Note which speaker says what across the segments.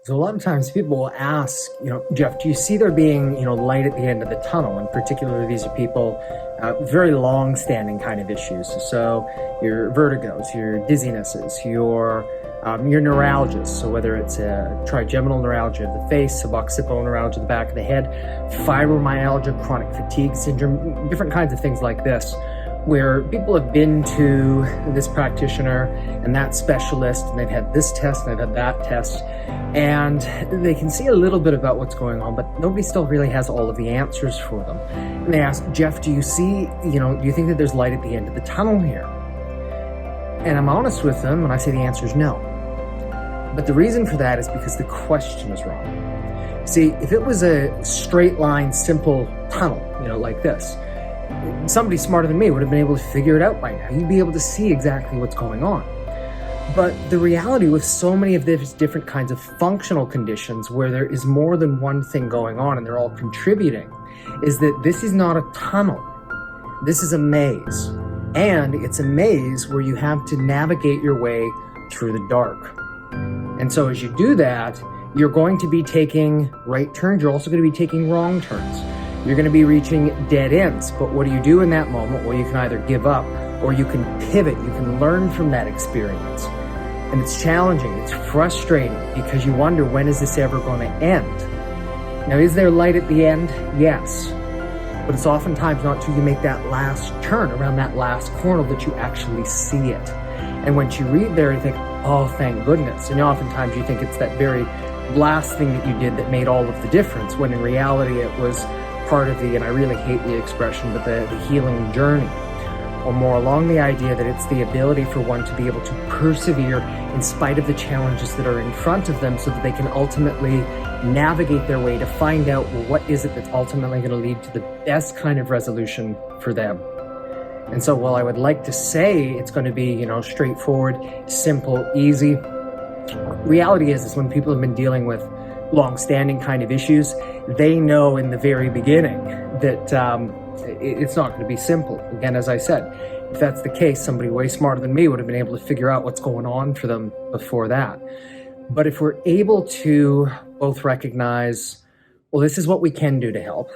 Speaker 1: So a lot of times people will ask, Jeff, do you see there being, light at the end of the tunnel? And particularly these are people, very long-standing kind of issues. So your vertigos, your dizzinesses, your neuralgias. So whether it's a trigeminal neuralgia of the face, suboccipital neuralgia of the back of the head, fibromyalgia, chronic fatigue syndrome, different kinds of things like this, where people have been to this practitioner and that specialist, and they've had this test and they've had that test, and they can see a little bit about what's going on, but nobody still really has all of the answers for them. And they ask, Jeff, do you see, do you think that there's light at the end of the tunnel here? And I'm honest with them, and I say the answer is no. But the reason for that is because the question is wrong. See, if it was a straight line, simple tunnel, like this, somebody smarter than me would have been able to figure it out by now. You'd be able to see exactly what's going on. But the reality with so many of these different kinds of functional conditions where there is more than one thing going on and they're all contributing is that this is not a tunnel. This is a maze. And it's a maze where you have to navigate your way through the dark. And so as you do that, you're going to be taking right turns. You're also going to be taking wrong turns. You're going to be reaching dead ends. But what do you do in that moment? Well, you can either give up or you can pivot. You can learn from that experience. And it's challenging. It's frustrating because you wonder, when is this ever going to end? Now, is there light at the end? Yes. But it's oftentimes not till you make that last turn around that last corner that you actually see it. And once you read there, you think, oh, thank goodness. And oftentimes you think it's that very last thing that you did that made all of the difference, when in reality it was part of the, and I really hate the expression, but the healing journey. Or more along the idea that it's the ability for one to be able to persevere in spite of the challenges that are in front of them so that they can ultimately navigate their way to find out, well, what is it that's ultimately going to lead to the best kind of resolution for them. And so while I would like to say it's going to be, straightforward, simple, easy, reality is when people have been dealing with long-standing kind of issues, they know in the very beginning that it's not going to be simple. Again, as I said, if that's the case, somebody way smarter than me would have been able to figure out what's going on for them before that. But if we're able to both recognize, well, this is what we can do to help,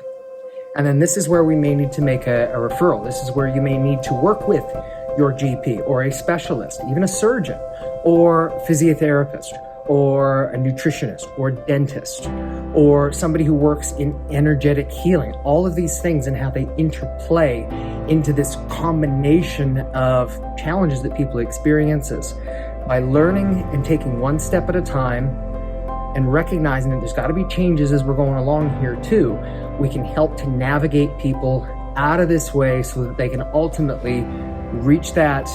Speaker 1: and then this is where we may need to make a referral. This is where you may need to work with your GP or a specialist, even a surgeon or physiotherapist or a nutritionist or dentist or somebody who works in energetic healing. All of these things and how they interplay into this combination of challenges that people experiences. By learning and taking one step at a time and recognizing that there's got to be changes as we're going along here too, we can help to navigate people out of this way so that they can ultimately reach that,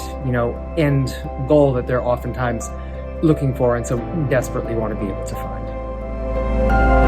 Speaker 1: end goal that they're oftentimes looking for and so desperately want to be able to find.